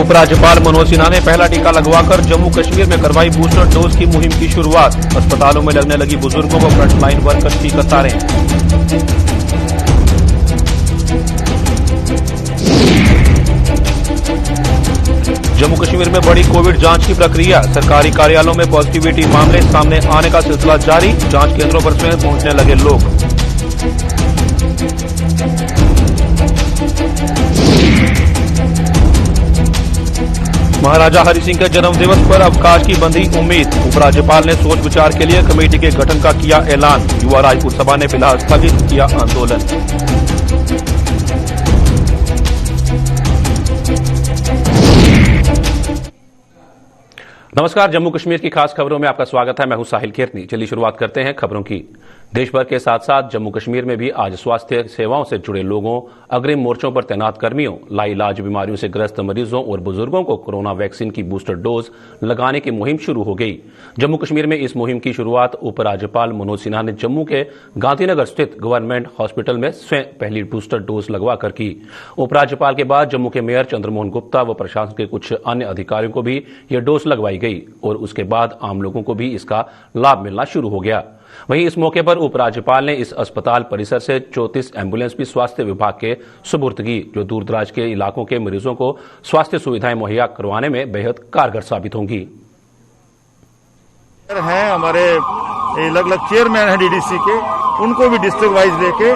उपराज्यपाल मनोज सिन्हा ने पहला टीका लगवाकर जम्मू कश्मीर में करवाई बूस्टर डोज की मुहिम की शुरुआत। अस्पतालों में लगने लगी बुजुर्गों व फ्रंटलाइन वर्कर्स की कतारें। जम्मू कश्मीर में बड़ी कोविड जांच की प्रक्रिया। सरकारी कार्यालयों में पॉजिटिविटी मामले सामने आने का सिलसिला जारी। जांच केंद्रों पर स्वयं पहुंचने लगे लोग। महाराजा हरि सिंह के जन्म दिवस पर अवकाश की बंधी उम्मीद। उपराज्यपाल ने सोच विचार के लिए कमेटी के गठन का किया ऐलान। युवा राजपूत सभा ने फिलहाल स्थगित किया आंदोलन। नमस्कार, जम्मू कश्मीर की खास खबरों में आपका स्वागत है। मैं हूं साहिल केरनी। चलिए शुरुआत करते हैं खबरों की। देश भर के साथ साथ जम्मू कश्मीर में भी आज स्वास्थ्य सेवाओं से जुड़े लोगों, अग्रिम मोर्चों पर तैनात कर्मियों, लाइलाज बीमारियों से ग्रस्त मरीजों और बुजुर्गों को कोरोना वैक्सीन की बूस्टर डोज लगाने की मुहिम शुरू हो गई। जम्मू कश्मीर में इस मुहिम की शुरुआत उपराज्यपाल मनोज सिन्हा ने जम्मू के गांधीनगर स्थित गवर्नमेंट हॉस्पिटल में स्वयं पहली बूस्टर डोज लगवाकर की। उपराज्यपाल के बाद जम्मू के मेयर चंद्रमोहन गुप्ता व प्रशासन के कुछ अन्य अधिकारियों को भी यह डोज लगवाई गई और उसके बाद आम लोगों को भी इसका लाभ मिलना शुरू हो गया। वहीं इस मौके पर उपराज्यपाल ने इस अस्पताल परिसर से 34 एम्बुलेंस भी स्वास्थ्य विभाग के सुपुर्द की, जो दूरदराज के इलाकों के मरीजों को स्वास्थ्य सुविधाएं मुहैया करवाने में बेहद कारगर साबित होंगी। हैं हमारे अलग-अलग चेयरमैन हैं डीडीसी के, उनको भी डिस्ट्रिक्ट वाइज लेके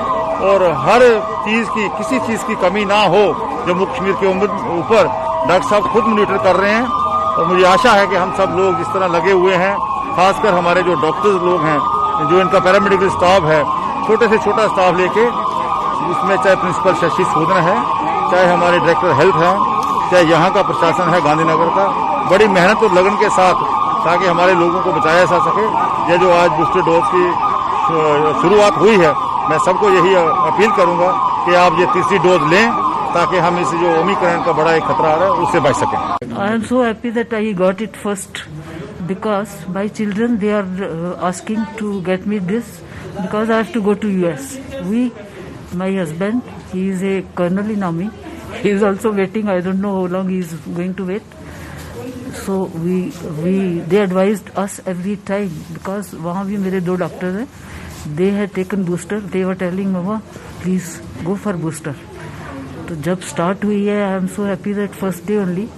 और हर चीज की किसी चीज की कमी ना हो जम्मू कश्मीर के ऊपर डॉक्टर साहब खुद मॉनिटर कर रहे हैं। और मुझे आशा है कि हम सब लोग जिस तरह लगे हुए हैं, खासकर हमारे जो डॉक्टर्स लोग हैं, जो इनका पैरामेडिकल स्टाफ है, छोटे से छोटा स्टाफ लेके, इसमें चाहे प्रिंसिपल शशि सूदन है, चाहे हमारे डायरेक्टर हेल्थ हैं, चाहे यहाँ का प्रशासन है गांधीनगर का, बड़ी मेहनत और लगन के साथ, ताकि हमारे लोगों को बचाया जा सके। ये जो आज बूस्टर डोज की शुरुआत हुई है, मैं सबको यही अपील करूंगा कि आप ये तीसरी डोज लें, ताकि हम इस जो ओमिक्रॉन का बड़ा एक खतरा आ रहा है उससे बच सकें। I am so happy that I got it first because my children, they are asking to get me this because I have to go to US. My husband, he is a colonel in army. He is also waiting. I don't know how long he is going to wait. So they advised us every time because वहाँ भी मेरे 2 doctor हैं. They had taken booster. They were telling Mama, please go for booster. तो जब start हुई है, I am so happy that first day only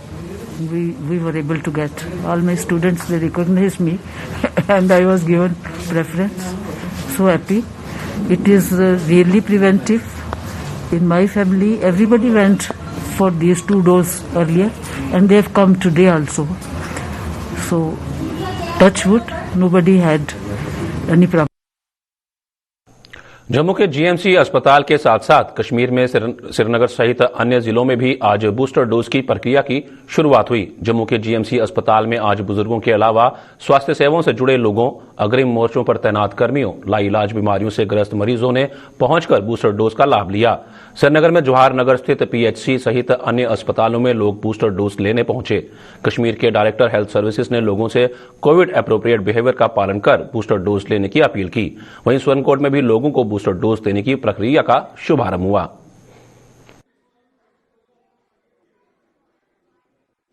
we were able to get. All my students, they recognized me and I was given preference. So happy. It is really preventive. In my family, everybody went for these 2 doses earlier and they have come today also. So touch wood, nobody had any problem. Jammu के GMC अस्पताल के साथ साथ कश्मीर में श्रीनगर सहित अन्य जिलों में भी आज बूस्टर डोज की प्रक्रिया की शुरुआत हुई। जम्मू के जीएमसी अस्पताल में आज बुजुर्गों के अलावा स्वास्थ्य सेवाओं से जुड़े लोगों, अग्रिम मोर्चों पर तैनात कर्मियों, लाइलाज बीमारियों से ग्रस्त मरीजों ने पहुंचकर बूस्टर डोज का लाभ लिया। श्रीनगर में जवाहर नगर स्थित पीएचसी सहित अन्य अस्पतालों में लोग बूस्टर डोज लेने पहुंचे। कश्मीर के डायरेक्टर हेल्थ सर्विसेज ने लोगों से कोविड एप्रोप्रिएट बिहेवियर का पालन कर बूस्टर डोज लेने की अपील की। वहीं सुरनकोट में भी लोगों को बूस्टर डोज देने की प्रक्रिया का शुभारंभ हुआ।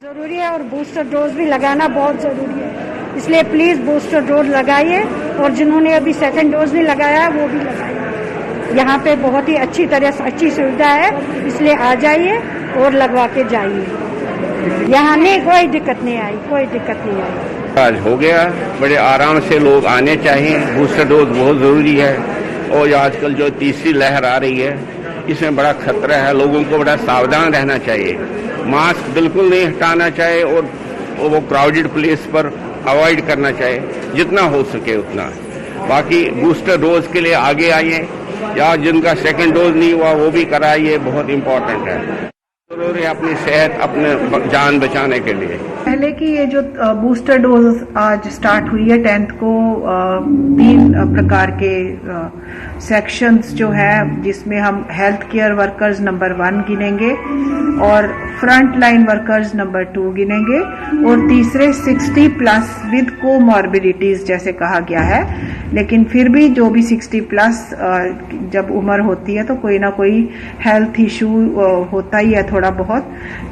जरूरी है और बूस्टर डोज भी लगाना बहुत जरूरी है, इसलिए प्लीज बूस्टर डोज लगाइए और जिन्होंने अभी सेकंड डोज नहीं लगाया वो भी लगाइए। यहाँ पे बहुत ही अच्छी तरह से अच्छी सुविधा है, इसलिए आ जाइए और लगवा के जाइए। यहाँ नहीं कोई दिक्कत नहीं आई, कोई दिक्कत नहीं आई। आज हो गया, बड़े आराम से लोग आने चाहिए। बूस्टर डोज बहुत जरूरी है और आजकल जो तीसरी लहर आ रही है, इसमें बड़ा खतरा है। लोगों को बड़ा सावधान रहना चाहिए, मास्क बिल्कुल नहीं हटाना चाहिए और वो क्राउडेड प्लेस पर अवॉइड करना चाहिए जितना हो सके उतना। बाकी बूस्टर डोज के लिए आगे आइए, या जिनका सेकंड डोज नहीं हुआ वो भी कराइए, बहुत इम्पोर्टेंट है। जरूरी है अपनी सेहत, अपने जान बचाने के लिए। पहले की ये जो बूस्टर डोज आज स्टार्ट हुई है 10th को, 3 प्रकार के सेक्शंस जो है, जिसमें हम हेल्थ केयर वर्कर्स नंबर 1 गिनेंगे और फ्रंट लाइन वर्कर्स नंबर 2 गिनेंगे, और तीसरे 60 प्लस विद कोमॉर्बिडिटीज जैसे कहा गया है। लेकिन फिर भी जो भी 60 प्लस जब उम्र होती है तो कोई ना कोई हेल्थ इशू होता ही है थोड़ा बहुत,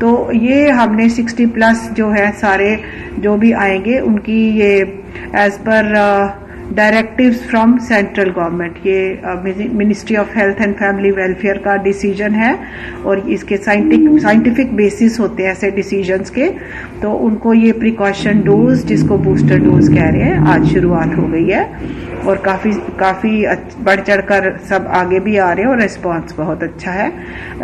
तो ये हमने 60 प्लस जो है सारे जो भी आएंगे उनकी ये एज पर डायरेक्टिव्स फ्रॉम सेंट्रल गवर्नमेंट, ये ministry of health and family welfare का डिसीजन है और इसके साइंटिफिक बेसिस होते हैं ऐसे डिसीजंस के। तो उनको ये प्रिकॉशन डोज, जिसको बूस्टर डोज कह रहे हैं, आज शुरुआत हो गई है और काफी बढ़ चढ़कर सब आगे भी आ रहे हैं और रिस्पांस बहुत अच्छा है।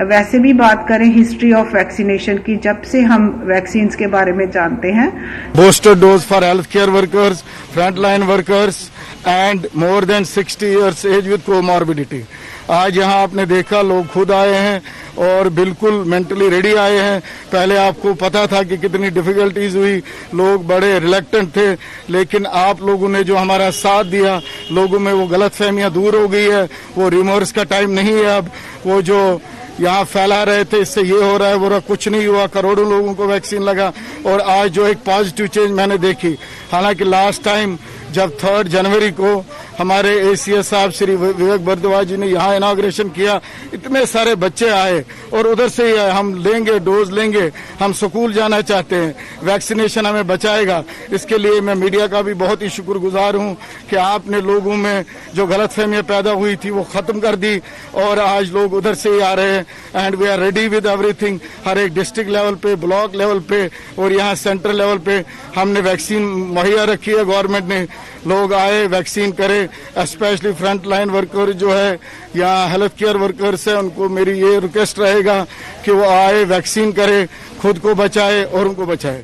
वैसे भी बात करें हिस्ट्री ऑफ वैक्सीनेशन की, जब से हम वैक्सीन के बारे में जानते हैं, booster dose for health care workers, front line workers and more than 60 years age with comorbidity. आज यहाँ आपने देखा लोग खुद आए हैं और बिल्कुल मेंटली रेडी आए हैं। पहले आपको पता था कि कितनी डिफिकल्टीज हुई, लोग बड़े रिलेक्टेंट थे, लेकिन आप लोगों ने जो हमारा साथ दिया, लोगों में वो गलतफहमियां दूर हो गई है, वो रिमोर्स का टाइम नहीं है अब। वो जो यहाँ फैला रहे थे इससे ये हो रहा है वो रहा, कुछ नहीं हुआ, करोड़ों लोगों को वैक्सीन लगा। और आज जो एक पॉजिटिव चेंज मैंने देखी, हालांकि लास्ट टाइम जब 3 जनवरी को हमारे एसीएस साहब श्री विवेक भारद्वाज जी ने यहाँ इनॉग्रेशन किया, इतने सारे बच्चे आए और उधर से ही आए, हम लेंगे डोज लेंगे, हम स्कूल जाना चाहते हैं, वैक्सीनेशन हमें बचाएगा। इसके लिए मैं मीडिया का भी बहुत ही शुक्रगुजार हूँ कि आपने लोगों में जो गलतफहमियां पैदा हुई थी वो खत्म कर दी और आज लोग उधर से ही आ रहे हैं। And we are ready with everything. हर एक डिस्ट्रिक्ट लेवल पे, ब्लॉक लेवल पे और यहाँ सेंट्रल लेवल पे हमने वैक्सीन मुहैया रखी है। गवर्नमेंट ने लोग आए, वैक्सीन करे, स्पेशली फ्रंट लाइन वर्कर जो है या हेल्थ केयर वर्कर्स है, उनको मेरी ये रिक्वेस्ट रहेगा कि वो आए, वैक्सीन करे, खुद को बचाए और उनको बचाए।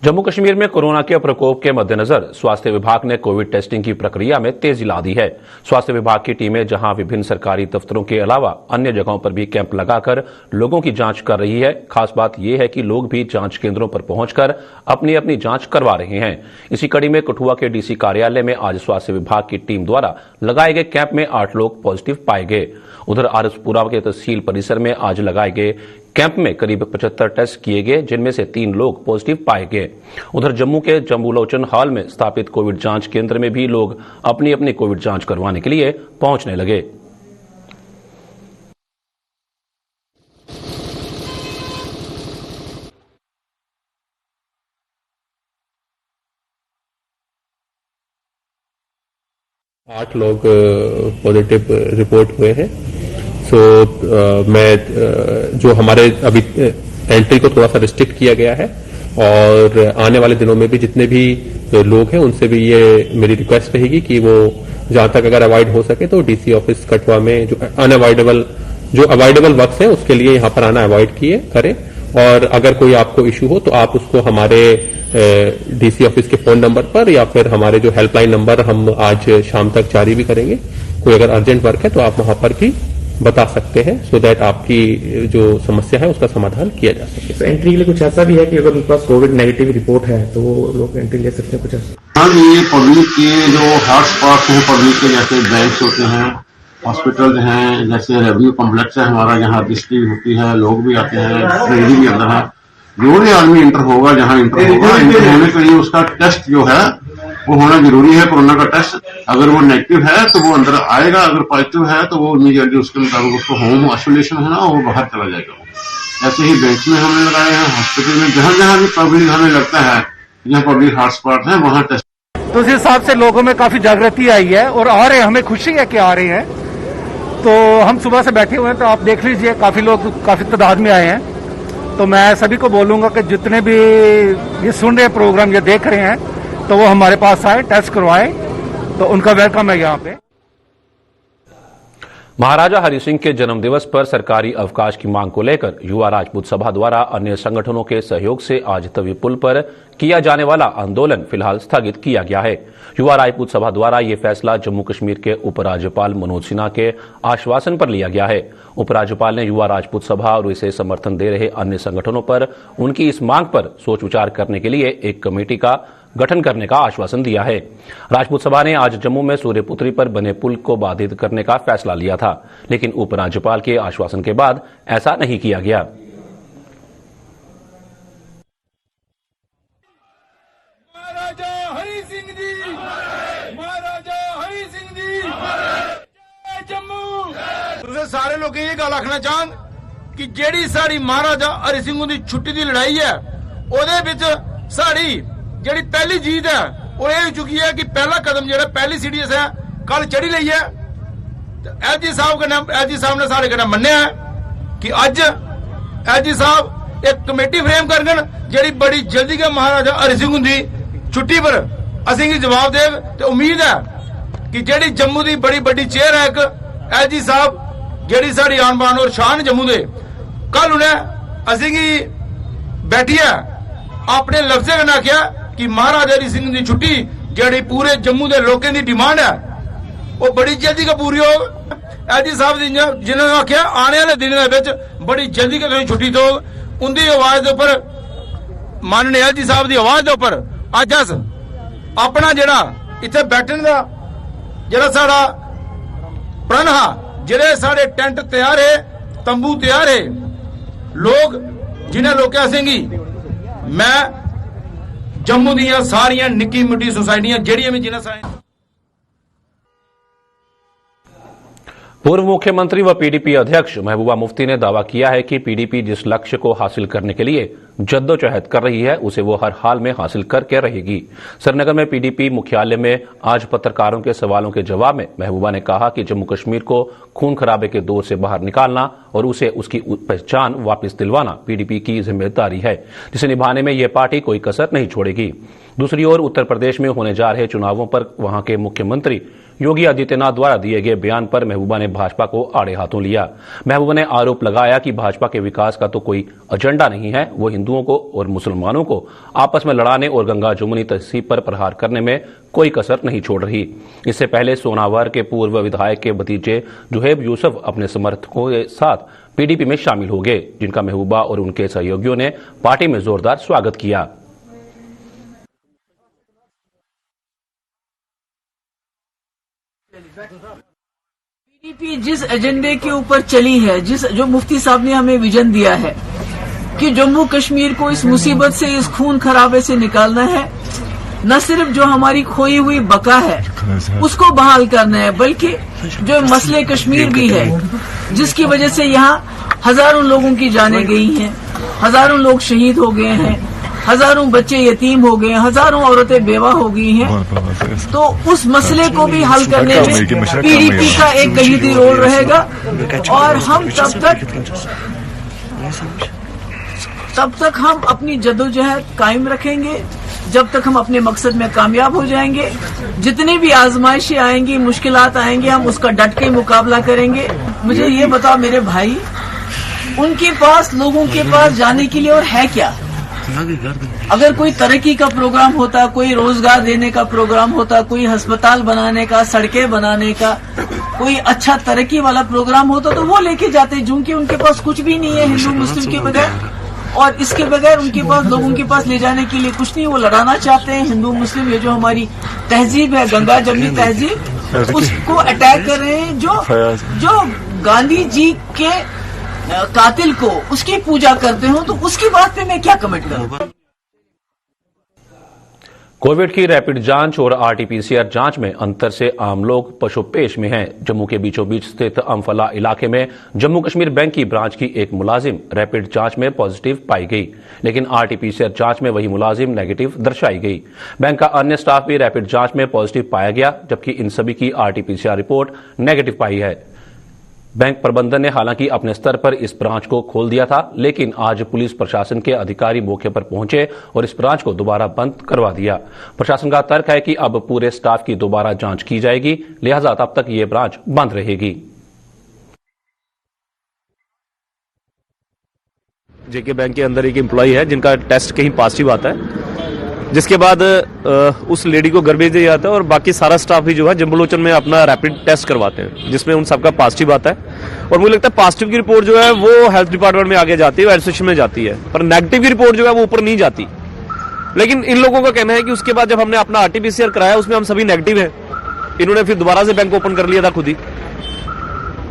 जम्मू कश्मीर में कोरोना के प्रकोप के मद्देनजर स्वास्थ्य विभाग ने कोविड टेस्टिंग की प्रक्रिया में तेजी ला दी है। स्वास्थ्य विभाग की टीमें जहां विभिन्न सरकारी दफ्तरों के अलावा अन्य जगहों पर भी कैंप लगाकर लोगों की जांच कर रही है। खास बात यह है कि लोग भी जांच केंद्रों पर पहुंचकर अपनी अपनी जांच करवा रहे हैं। इसी कड़ी में कठुआ के डीसी कार्यालय में आज स्वास्थ्य विभाग की टीम द्वारा लगाए गए कैंप में 8 लोग पॉजिटिव पाए गए। उधर आरसपुरा के तहसील परिसर में आज लगाए गए कैंप में करीब 75 टेस्ट किए गए, जिनमें से 3 लोग पॉजिटिव पाए गए। उधर जम्मू के जम्बूलोचन हॉल में स्थापित कोविड जांच केंद्र में भी लोग अपनी अपनी कोविड जांच करवाने के लिए पहुंचने लगे। आठ लोग पॉजिटिव रिपोर्ट हुए हैं। मैं जो हमारे अभी एंट्री को थोड़ा सा रिस्ट्रिक्ट किया गया है और आने वाले दिनों में भी जितने भी लोग हैं उनसे भी ये मेरी रिक्वेस्ट रहेगी कि वो जहां तक अगर अवॉइड हो सके तो डीसी ऑफिस कठुआ में जो अवॉइडेबल वर्क्स है उसके लिए यहां पर आना अवॉइड करें। और अगर कोई आपको इश्यू हो तो आप उसको हमारे डीसी ऑफिस के फोन नंबर पर या फिर हमारे जो हेल्पलाइन नंबर हम आज शाम तक जारी भी करेंगे, कोई अगर अर्जेंट वर्क है तो आप वहां पर भी बता सकते हैं, सो दैट आपकी जो समस्या है उसका समाधान किया जा सके। तो एंट्री के लिए कुछ ऐसा भी है कि अगर उनके पास कोविड नेगेटिव रिपोर्ट है तो वो लोग एंट्री ले सकते हैं? कुछ ऐसा? हाँ, ये पब्लिक के जो हॉटस्पॉट हैं, पब्लिक के जैसे बैंक्स होते हैं, हॉस्पिटल हैं, जैसे रेवेन्यू कॉम्प्लेक्स है हमारा, जहाँ डिस्ट्रिक्ट होती है, लोग भी आते हैं, ट्रेनिंग भी अंदर है। जो भी आदमी इंटर होगा, जहाँ इंटर होगा, इंटर होने के लिए उसका टेस्ट जो है वो होना जरूरी है, कोरोना का टेस्ट। अगर वो नेगेटिव है तो वो अंदर आएगा, अगर पॉजिटिव है तो वो इमीडिएटली उसके मुताबिक उसको होम आइसोलेशन है ना, वो बाहर चला जाएगा। ऐसे ही बैंक में हमने लगाए हैं, हॉस्पिटल में, जहां जहां भी पब्लिक हमें लगता है जहां पब्लिक हॉटस्पॉट है वहां टेस्ट। तो उस हिसाब से लोगों में काफी जागृति आई है और आ रहे हैं, हमें खुशी है कि आ रहे हैं। तो हम सुबह से बैठे हुए हैं, तो आप देख लीजिए काफी लोग काफी तादाद में आए हैं। तो मैं सभी को बोलूंगा कि जितने भी ये सुन रहे प्रोग्राम, ये देख रहे हैं, तो वो हमारे पास आए, टेस्ट करवाएं, तो उनका वेलकम है यहाँ पे। महाराजा हरि सिंह के जन्मदिवस पर सरकारी अवकाश की मांग को लेकर युवा राजपूत सभा द्वारा अन्य संगठनों के सहयोग से आज तवी पुल पर किया जाने वाला आंदोलन फिलहाल स्थगित किया गया है। युवा राजपूत सभा द्वारा यह फैसला जम्मू कश्मीर के उपराज्यपाल मनोज सिन्हा के आश्वासन पर लिया गया है। उपराज्यपाल ने युवा राजपूत सभा और इसे समर्थन दे रहे अन्य संगठनों पर उनकी इस मांग पर सोच विचार करने के लिए एक कमेटी का गठन करने का आश्वासन दिया है। राजपूत सभा ने आज जम्मू में सूर्यपुत्री पर बने पुल को बाधित करने का फैसला लिया था, लेकिन उपराज्यपाल के आश्वासन के बाद ऐसा नहीं किया गया। सारे लोग ये गल आखना चाहन कि जेड़ी साड़ी महाराजा हरि सिंह की छुट्टी की लड़ाई है ओदे विच साड़ी जेड़ी पहली जीत है वो ये चुकी है कि पहला कदम जो पहली सीडीएस है कल चढ़ी ली है। एलजी साहब ने सारे कन्नै मन्निया है कि अज एलजी साहब एक कमेटी फ्रेम करन जेड़ी बड़ी जल्दी के महाराजा हरि सिंह की छुट्टी पर असीं जवाब देग। तो उम्मीद है कि जेड़ी जम्मू की बड़ी बड़ी चेयर है एक एलजी साहब जेड़ी साड़ी आन बान और शान जम्मू दे कल उन्हें असीं बैठिया अपने लफ्जे कन्नै आख्या कि महाराजा हरि सिंह की छुट्टी जेड़ी पूरे जम्मू के लोगों की डिमांड है वो बड़ी जल्दी का पूरी हो। एलजी साहब जिन्होंने आख्या आने वाले दिनों में बड़ी जल्दी का छुट्टी दो उनकी आवाज के उपर माननीय एलजी साहब की आवाज के उपर अज अस अपना जेड़ा इत्थे बैठने का जेड़ा साड़ा प्रण हा जेड़े साढ़े टेंट तैयार है तंबू तैयार है लोग जिन्हें लोग असेंगी मैं जम्मू दियां सारियां निक्की मुट्टी सोसाइटियां जेड़ियां भी जिन्हें पूर्व मुख्यमंत्री व पीडीपी अध्यक्ष महबूबा मुफ्ती ने दावा किया है कि पीडीपी जिस लक्ष्य को हासिल करने के लिए जद्दोजहद कर रही है उसे वो हर हाल में हासिल करके रहेगी। श्रीनगर में पीडीपी मुख्यालय में आज पत्रकारों के सवालों के जवाब में महबूबा ने कहा कि जम्मू कश्मीर को खून खराबे के दौर से बाहर निकालना और उसे उसकी पहचान वापस दिलवाना पीडीपी की जिम्मेदारी है, जिसे निभाने में यह पार्टी कोई कसर नहीं छोड़ेगी। दूसरी ओर उत्तर प्रदेश में होने जा रहे चुनावों पर वहां के मुख्यमंत्री योगी आदित्यनाथ द्वारा दिए गए बयान पर महबूबा ने भाजपा को आड़े हाथों लिया। महबूबा ने आरोप लगाया कि भाजपा के विकास का तो कोई एजेंडा नहीं है, वो हिंदुओं को और मुसलमानों को आपस में लड़ाने और गंगा जमुनी तहसीब पर प्रहार करने में कोई कसर नहीं छोड़ रही। इससे पहले सोनावर के पूर्व विधायक के भतीजे जुहेब यूसुफ अपने समर्थकों के साथ पीडीपी में शामिल हो गए, जिनका महबूबा और उनके सहयोगियों ने पार्टी में जोरदार स्वागत किया। पीडीपी जिस एजेंडे के ऊपर चली है, जो मुफ्ती साहब ने हमें विजन दिया है कि जम्मू कश्मीर को इस मुसीबत से, इस खून खराबे से निकालना है, न सिर्फ जो हमारी खोई हुई बका है उसको बहाल करना है, बल्कि जो मसले कश्मीर भी है जिसकी वजह से यहाँ हजारों लोगों की जानें गई हैं, हजारों लोग शहीद हो गए हैं, हजारों बच्चे यतीम हो गए, हजारों औरतें बेवा हो गई हैं। तो उस मसले को भी हल करने में पीडीपी का एक कलीदी रोल रहेगा और हम तब तक हम अपनी जद्दोजहद कायम रखेंगे जब तक हम अपने मकसद में कामयाब हो जाएंगे। जितनी भी आजमाइशें आएंगी, मुश्किलात आएंगी, हम उसका डट के मुकाबला करेंगे। मुझे ये बताओ मेरे भाई, उनके पास, लोगों के पास जाने के लिए और है क्या? अगर कोई तरक्की का प्रोग्राम होता, कोई रोजगार देने का प्रोग्राम होता, कोई अस्पताल बनाने का, सड़कें बनाने का, कोई अच्छा तरक्की वाला प्रोग्राम होता तो वो लेके जाते, क्योंकि उनके पास कुछ भी नहीं है हिंदू मुस्लिम के बगैर, और इसके बगैर उनके पास, लोगों के पास ले जाने के लिए कुछ नहीं। वो लड़ाना चाहते हैं हिंदू मुस्लिम, ये जो हमारी तहजीब है, गंगा जमनी तहजीब, उसको अटैक कर रहे हैं। जो गांधी जी के कातिल को उसकी पूजा करते हो तो उसकी बात पे मैं क्या कमेंट करूं? कोविड की रैपिड जांच और आरटीपीसीआर जांच में अंतर से आम लोग पशुपेश में हैं। जम्मू के बीचों बीच स्थित अम्फला इलाके में जम्मू कश्मीर बैंक की ब्रांच की एक मुलाजिम रैपिड जांच में पॉजिटिव पाई गई, लेकिन आरटीपीसीआर जांच में वही मुलाजिम नेगेटिव दर्शाई गई। बैंक का अन्य स्टाफ भी रैपिड जांच में पॉजिटिव पाया गया, जबकि इन सभी की आरटीपीसीआर रिपोर्ट नेगेटिव पाई है। बैंक प्रबंधन ने हालांकि अपने स्तर पर इस ब्रांच को खोल दिया था, लेकिन आज पुलिस प्रशासन के अधिकारी मौके पर पहुंचे और इस ब्रांच को दोबारा बंद करवा दिया। प्रशासन का तर्क है कि अब पूरे स्टाफ की दोबारा जांच की जाएगी, लिहाजा तब तक ये ब्रांच बंद रहेगी। जेके बैंक के अंदर एक एम्प्लॉय है जिनका टेस्ट कहीं पॉजिटिव आता है, जिसके बाद उस लेडी को घर भेज दिया जाता है और बाकी सारा स्टाफ ही जो है जम्बूलोचन में अपना रैपिड टेस्ट करवाते हैं, जिसमें उन सबका पॉजिटिव आता है। और मुझे लगता है पॉजिटिव की रिपोर्ट जो है वो हेल्थ डिपार्टमेंट में आगे जाती है, एडमिनिस्ट्रेशन में जाती है, पर नेगेटिव की रिपोर्ट जो है वो ऊपर नहीं जाती। लेकिन इन लोगों का कहना है कि उसके बाद जब हमने अपना आरटीपीसीआर कराया उसमें हम सभी नेगेटिव हैं। इन्होंने फिर दोबारा से बैंक ओपन कर लिया था खुद ही।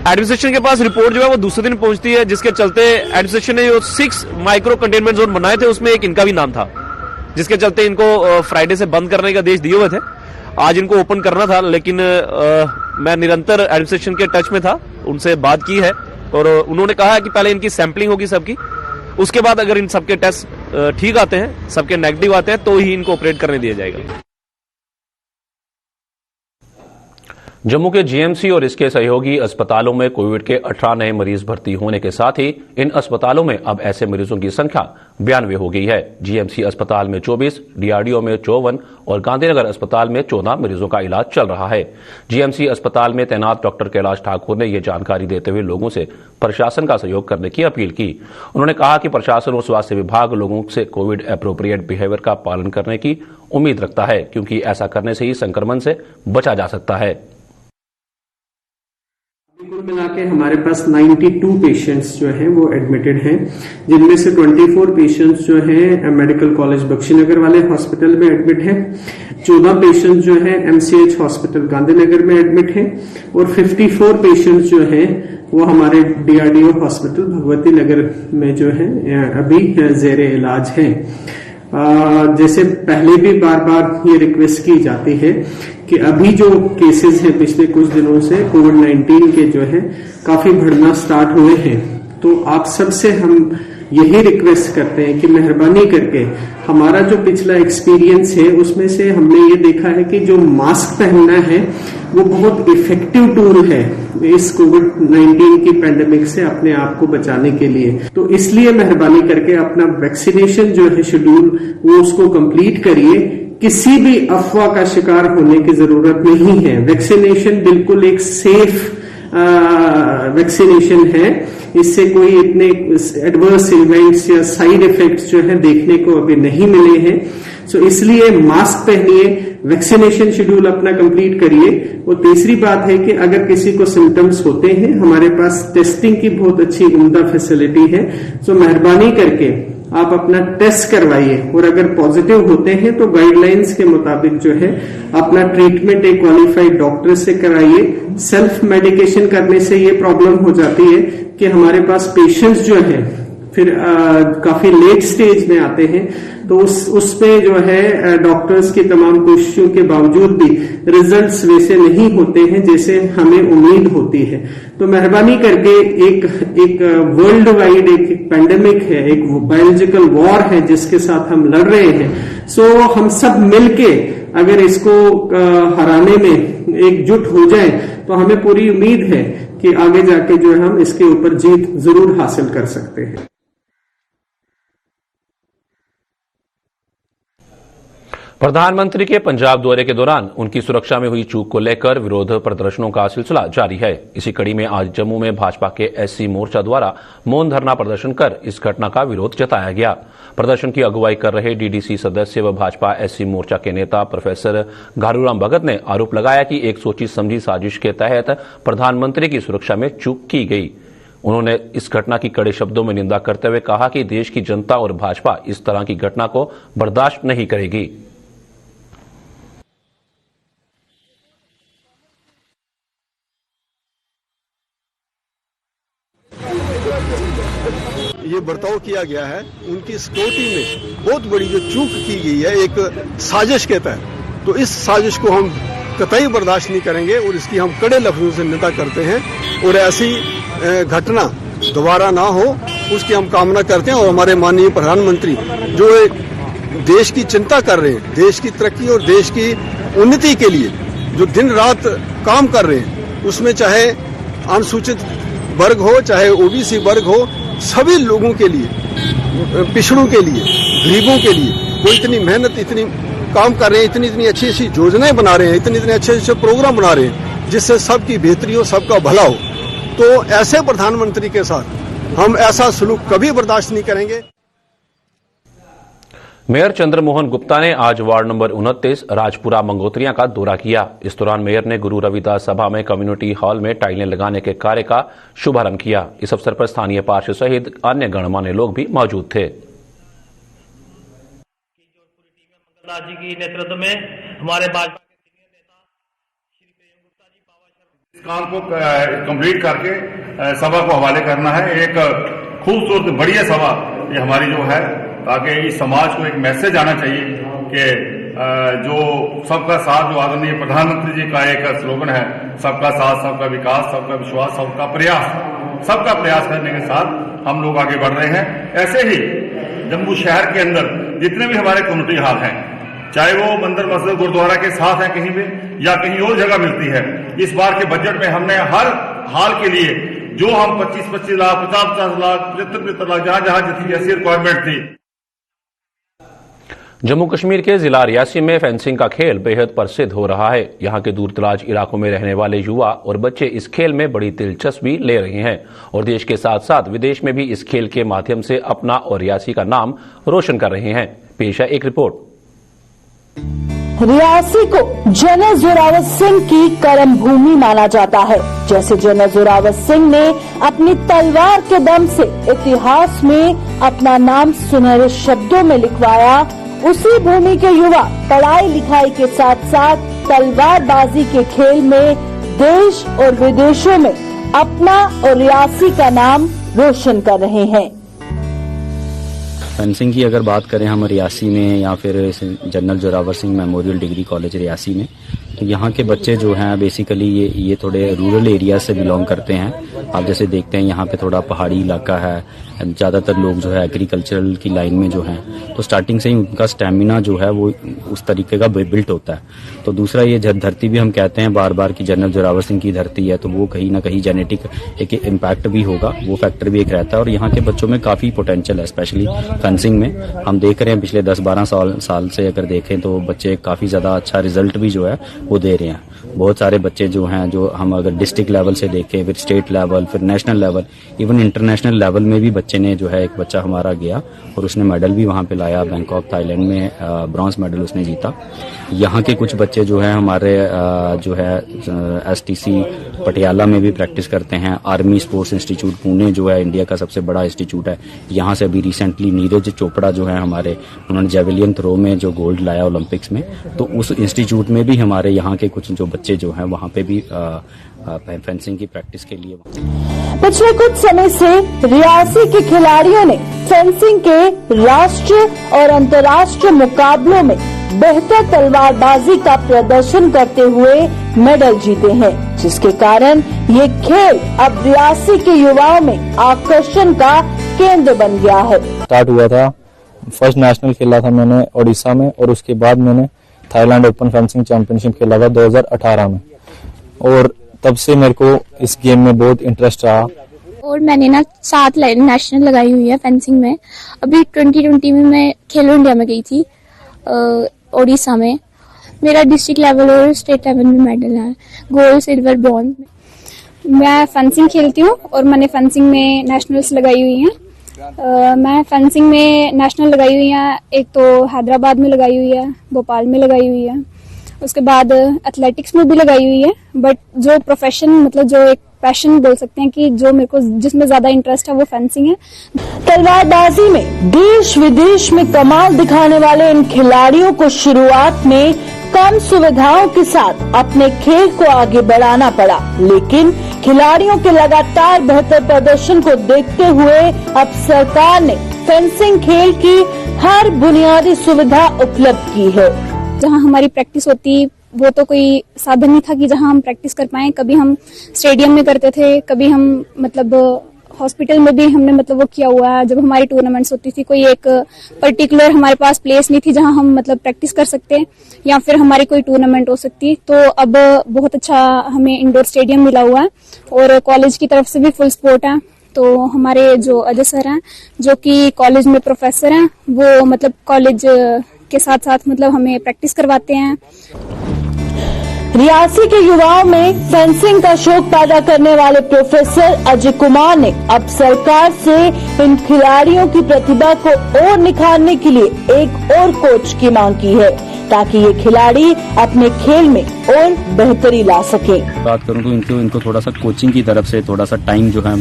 एडमिनिस्ट्रेशन के पास रिपोर्ट जो है वो दूसरे दिन पहुंचती है, जिसके चलते एडमिनिस्ट्रेशन ने जो 6 माइक्रो कंटेनमेंट जोन बनाए थे उसमें एक इनका भी नाम था, जिसके चलते इनको फ्राइडे से बंद करने के आदेश दिए हुए थे। आज इनको ओपन करना था, लेकिन मैं निरंतर एडमिनिस्ट्रेशन के टच में था, उनसे बात की है और उन्होंने कहा है कि पहले इनकी सैंपलिंग होगी सबकी, उसके बाद अगर इन सबके टेस्ट ठीक आते हैं, सबके नेगेटिव आते हैं, तो ही इनको ऑपरेट करने दिया जाएगा। जम्मू के जीएमसी और इसके सहयोगी अस्पतालों में कोविड के 18 नए मरीज भर्ती होने के साथ ही इन अस्पतालों में अब ऐसे मरीजों की संख्या 92 हो गई है। जीएमसी अस्पताल में 24, डीआरडीओ में 54 और गांधीनगर अस्पताल में 14 मरीजों का इलाज चल रहा है। जीएमसी अस्पताल में तैनात डॉक्टर कैलाश ठाकुर ने यह जानकारी देते हुए लोगों से प्रशासन का सहयोग करने की अपील की। उन्होंने कहा कि प्रशासन और स्वास्थ्य विभाग लोगों से कोविड एप्रोप्रिएट बिहेवियर का पालन करने की उम्मीद रखता है, क्योंकि ऐसा करने से ही संक्रमण से बचा जा सकता है। कुल मिला के हमारे पास 92 पेशेंट्स जो हैं वो एडमिटेड हैं, जिनमें से 24 पेशेंट्स जो हैं मेडिकल कॉलेज बख्शीनगर वाले हॉस्पिटल में एडमिट हैं, 14 पेशेंट्स जो हैं एमसीएच हॉस्पिटल गांधीनगर में एडमिट हैं और 54 पेशेंट्स जो हैं वो हमारे डीआरडीओ हॉस्पिटल भगवती नगर में जो है अभी जेरे इलाज हैं। जैसे पहले भी बार बार ये रिक्वेस्ट की जाती है कि अभी जो केसेस हैं पिछले कुछ दिनों से कोविड-19 के जो है काफी बढ़ना स्टार्ट हुए हैं, तो आप सबसे हम यही रिक्वेस्ट करते हैं कि मेहरबानी करके हमारा जो पिछला एक्सपीरियंस है उसमें से हमने ये देखा है कि जो मास्क पहनना है वो बहुत इफेक्टिव टूल है इस कोविड-19 की पैंडेमिक से अपने आप को बचाने के लिए। तो इसलिए मेहरबानी करके अपना वैक्सीनेशन जो है शेड्यूल वो उसको कंप्लीट करिए। किसी भी अफवाह का शिकार होने की जरूरत नहीं है। वैक्सीनेशन बिल्कुल एक सेफ वैक्सीनेशन है, इससे कोई इतने एडवर्स इवेंट्स या साइड इफेक्ट्स जो है देखने को अभी नहीं मिले हैं। सो इसलिए मास्क पहनिए, वैक्सीनेशन शेड्यूल अपना कंप्लीट करिए। और तीसरी बात है कि अगर किसी को सिम्टम्स होते हैं, हमारे पास टेस्टिंग की बहुत अच्छी उम्दा फैसिलिटी है, सो मेहरबानी करके आप अपना टेस्ट करवाइए और अगर पॉजिटिव होते हैं तो गाइडलाइंस के मुताबिक जो है अपना ट्रीटमेंट एक क्वालिफाइड डॉक्टर से कराइए। सेल्फ मेडिकेशन करने से ये प्रॉब्लम हो जाती है कि हमारे पास पेशेंट्स जो है फिर काफी लेट स्टेज में आते हैं, तो उसमें जो है डॉक्टर्स की तमाम कोशिशों के बावजूद भी रिजल्ट्स वैसे नहीं होते हैं जैसे हमें उम्मीद होती है। तो मेहरबानी करके एक वर्ल्ड वाइड एक पैंडेमिक है, एक बायोलॉजिकल वॉर है जिसके साथ हम लड़ रहे हैं। सो हम सब मिलके अगर इसको हराने में एकजुट हो जाए तो हमें पूरी उम्मीद है कि आगे जाके जो है हम इसके ऊपर जीत जरूर हासिल कर सकते हैं। प्रधानमंत्री के पंजाब दौरे के दौरान उनकी सुरक्षा में हुई चूक को लेकर विरोध प्रदर्शनों का सिलसिला जारी है। इसी कड़ी में आज जम्मू में भाजपा के एससी मोर्चा द्वारा मौन धरना प्रदर्शन कर इस घटना का विरोध जताया गया। प्रदर्शन की अगुवाई कर रहे डीडीसी सदस्य व भाजपा एससी मोर्चा के नेता प्रोफेसर घारूराम भगत ने आरोप लगाया कि एक सोची समझी साजिश के तहत प्रधानमंत्री की सुरक्षा में चूक की गई। उन्होंने इस घटना की कड़े शब्दों में निंदा करते हुए कहा कि देश की जनता और भाजपा इस तरह की घटना को बर्दाश्त नहीं करेगी। ये बर्ताव किया गया है, उनकी सिक्योरिटी में बहुत बड़ी जो चूक की गई है एक साजिश के तहत, तो इस साजिश को हम कतई बर्दाश्त नहीं करेंगे और इसकी हम कड़े लफ्जों से निंदा करते हैं और ऐसी घटना दोबारा ना हो उसकी हम कामना करते हैं। और हमारे माननीय प्रधानमंत्री जो एक देश की चिंता कर रहे हैं, देश की तरक्की और देश की उन्नति के लिए जो दिन रात काम कर रहे हैं, उसमें चाहे अनुसूचित वर्ग हो चाहे ओबीसी वर्ग हो, सभी लोगों के लिए, पिछड़ों के लिए, गरीबों के लिए वो इतनी मेहनत इतनी काम कर रहे हैं, इतनी अच्छी अच्छी योजनाएं बना रहे हैं, इतने अच्छे अच्छे प्रोग्राम बना रहे हैं जिससे सबकी बेहतरी हो, सबका भला हो। तो ऐसे प्रधानमंत्री के साथ हम ऐसा सलूक कभी बर्दाश्त नहीं करेंगे। मेयर चंद्रमोहन गुप्ता ने आज वार्ड नंबर 29 राजपुरा मंगोत्रियां का दौरा किया। इस दौरान मेयर ने गुरु रविदास सभा में कम्युनिटी हॉल में टाइलें लगाने के कार्य का शुभारंभ किया। इस अवसर पर स्थानीय पार्षद सहित अन्य गणमान्य लोग भी मौजूद थे। जी की नेतृत्व में हमारे भाजपा इस काम को कंप्लीट करके सभा को हवाले करना है। एक खूबसूरत बढ़िया सभा ये हमारी जो है, ताकि इस समाज को एक मैसेज आना चाहिए कि जो सबका साथ, जो आदरणीय प्रधानमंत्री जी का एक स्लोगन है, सबका साथ, सबका विकास, सबका विश्वास, सबका प्रयास करने के साथ हम लोग आगे बढ़ रहे हैं। ऐसे ही जम्मू शहर के अंदर जितने भी हमारे कम्युनिटी हॉल हैं, चाहे वो मंदिर मस्जिद गुरुद्वारा के साथ है कहीं भी या कहीं और जगह मिलती है, इस बार के बजट में हमने हर हाल के लिए जो हम 25-25 लाख, 50-50 लाख, 75-75 लाख, जहां जितनी ऐसी रिक्वायरमेंट थी। जम्मू कश्मीर के जिला रियासी में फेंसिंग का खेल बेहद प्रसिद्ध हो रहा है। यहाँ के दूरदराज इलाकों में रहने वाले युवा और बच्चे इस खेल में बड़ी दिलचस्पी ले रहे हैं और देश के साथ साथ विदेश में भी इस खेल के माध्यम से अपना और रियासी का नाम रोशन कर रहे हैं। पेश है एक रिपोर्ट। रियासी को जनरल जोरावर सिंह की कर्म भूमि माना जाता है। जैसे जनरल जोरावर सिंह ने अपनी तलवार के दम से इतिहास में अपना नाम सुनहरे शब्दों में लिखवाया, उसी भूमि के युवा पढ़ाई लिखाई के साथ साथ तलवारबाजी के खेल में देश और विदेशों में अपना और रियासी का नाम रोशन कर रहे हैं। फेंसिंग की अगर बात करें हम रियासी में या फिर general Zorawar Singh memorial degree college Reasi में, तो यहाँ के बच्चे जो हैं बेसिकली ये थोड़े रूरल एरिया से बिलोंग करते हैं। आप जैसे देखते हैं यहाँ पे थोड़ा पहाड़ी इलाका है, ज़्यादातर लोग जो है एग्रीकल्चरल की लाइन में जो हैं, तो स्टार्टिंग से ही उनका स्टेमिना जो है वो उस तरीके का बिल्ट होता है। तो दूसरा ये धरती भी हम कहते हैं बार बार कि जनरल जोरावर सिंह की धरती है, तो वो कहीं ना कहीं जेनेटिक एक इम्पैक्ट भी होगा, वो फैक्टर भी एक रहता है। और यहाँ के बच्चों में काफ़ी पोटेंशियल है, स्पेशली फेंसिंग में। हम देख रहे हैं पिछले 10-12 साल से अगर देखें तो बच्चे काफ़ी ज़्यादा अच्छा रिजल्ट भी जो है वो दे रहे हैं। बहुत सारे बच्चे जो हैं, जो हम अगर डिस्ट्रिक्ट लेवल से देखें, फिर स्टेट लेवल, फिर national level, even international level में भी बच्चे ने जो है, एक बच्चा हमारा गया और उसने मेडल भी वहाँ पे लाया, बैंकॉक थाईलैंड में ब्रॉन्ज मेडल उसने जीता। यहाँ के कुछ बच्चे जो है हमारे जो है STC पटियाला में भी प्रैक्टिस करते हैं। आर्मी स्पोर्ट्स इंस्टीट्यूट पुणे जो है इंडिया का सबसे बड़ा इंस्टीट्यूट है, यहाँ से अभी रिसेंटली नीरज चोपड़ा जो है हमारे, उन्होंने जेवलियन थ्रो में जो गोल्ड लाया ओलंपिक्स में, तो उस इंस्टीट्यूट में भी हमारे यहाँ के कुछ जो बच्चे जो हैं वहाँ पे भी फेंसिंग की प्रैक्टिस के लिए। पिछले कुछ समय से रियासी के खिलाड़ियों ने फेंसिंग के राष्ट्रीय और अंतर्राष्ट्रीय मुकाबलों में बेहतर तलवारबाजी का प्रदर्शन करते हुए मेडल जीते हैं, जिसके कारण ये खेल अब रियासी के युवाओं में आकर्षण का केंद्र बन गया है। स्टार्ट हुआ था, फर्स्ट नेशनल खेला था मैंने ओडिशा में, और उसके बाद मैंने थाईलैंड ओपन फेंसिंग चैंपियनशिप खेला था 2018 में, और तब से मेरे को इस गेम में बहुत इंटरेस्ट रहा। और मैंने ना 7 नेशनल लगाई हुई है फेंसिंग में। अभी 2020 में मैं खेलो इंडिया में गई थी ओडिशा में। मेरा डिस्ट्रिक्ट लेवल और स्टेट लेवल में मेडल है, गोल्ड, सिल्वर, ब्रॉन्ज। मैं फेंसिंग खेलती हूँ और मैंने फेंसिंग में नेशनल्स लगाई हुई हैं। मैं फेंसिंग में नेशनल लगाई हुई है, एक तो हैदराबाद में लगाई हुई है, भोपाल में लगाई हुई है, उसके बाद एथलेटिक्स में भी लगाई हुई है। बट जो प्रोफेशन, मतलब जो एक पैशन बोल सकते हैं कि जो मेरे को जिसमें ज्यादा इंटरेस्ट है वो फेंसिंग है। तलवारबाजी में देश विदेश में कमाल दिखाने वाले इन खिलाड़ियों को शुरुआत में कम सुविधाओं के साथ अपने खेल को आगे बढ़ाना पड़ा, लेकिन खिलाड़ियों के लगातार बेहतर प्रदर्शन को देखते हुए अब सरकार ने फेंसिंग खेल की हर बुनियादी सुविधा उपलब्ध की है। जहाँ हमारी प्रैक्टिस होती वो तो कोई साधन नहीं था कि जहाँ हम प्रैक्टिस कर पाए। कभी हम स्टेडियम में करते थे, कभी हम मतलब हॉस्पिटल में भी हमने मतलब वो किया हुआ है। जब हमारी टूर्नामेंट्स होती थी, कोई एक पर्टिकुलर हमारे पास प्लेस नहीं थी जहाँ हम मतलब प्रैक्टिस कर सकते या फिर हमारी कोई टूर्नामेंट हो सकती। तो अब बहुत अच्छा हमें इंडोर स्टेडियम मिला हुआ है और कॉलेज की तरफ से भी फुल सपोर्ट है। तो हमारे जो अजय सर हैं, जो कि कॉलेज में प्रोफेसर हैं, वो मतलब कॉलेज के साथ साथ मतलब हमें प्रैक्टिस करवाते हैं। रियासी के युवाओं में फेंसिंग का शौक पैदा करने वाले प्रोफेसर अजय कुमार ने अब सरकार से इन खिलाड़ियों की प्रतिभा को और निखारने के लिए एक और कोच की मांग की है, ताकि ये खिलाड़ी अपने खेल में और बेहतरी ला सके। बात करूं तो इनको थोड़ा सा कोचिंग की तरफ से थोड़ा सा टाइम जो है,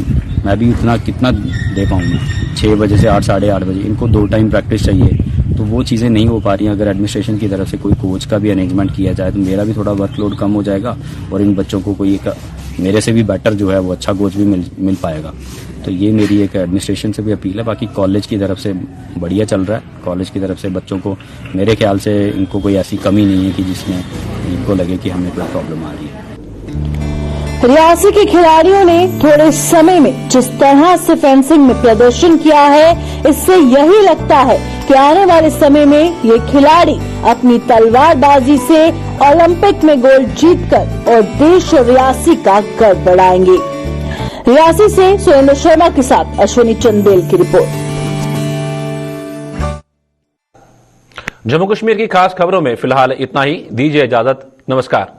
मैं भी कितना दे पाऊंगा। 6 बजे से 8 साढ़े 8 बजे इनको 2 टाइम प्रैक्टिस चाहिए। तो वो चीज़ें नहीं हो पा रही हैं। अगर एडमिनिस्ट्रेशन की तरफ से कोई कोच का भी अरेंजमेंट किया जाए तो मेरा भी थोड़ा वर्कलोड कम हो जाएगा और इन बच्चों को कोई एक मेरे से भी बेटर जो है वो अच्छा कोच भी मिल पाएगा। तो ये मेरी एक एडमिनिस्ट्रेशन से भी अपील है। बाकी कॉलेज की तरफ से बढ़िया चल रहा है। कॉलेज की तरफ से बच्चों को मेरे ख्याल से इनको कोई ऐसी कमी नहीं है कि जिसमें इनको लगे कि हमें कोई प्रॉब्लम आ रही है। रियासी के खिलाड़ियों ने थोड़े समय में जिस तरह से फेंसिंग में प्रदर्शन किया है, इससे यही लगता है कि आने वाले समय में ये खिलाड़ी अपनी तलवारबाजी से ओलंपिक में गोल्ड जीतकर और देश और रियासी का गर्व बढ़ाएंगे। रियासी से सुरेंद्र शर्मा के साथ अश्विनी चंदेल की रिपोर्ट। जम्मू कश्मीर की खास खबरों में फिलहाल इतना ही। दीजिए इजाजत। नमस्कार।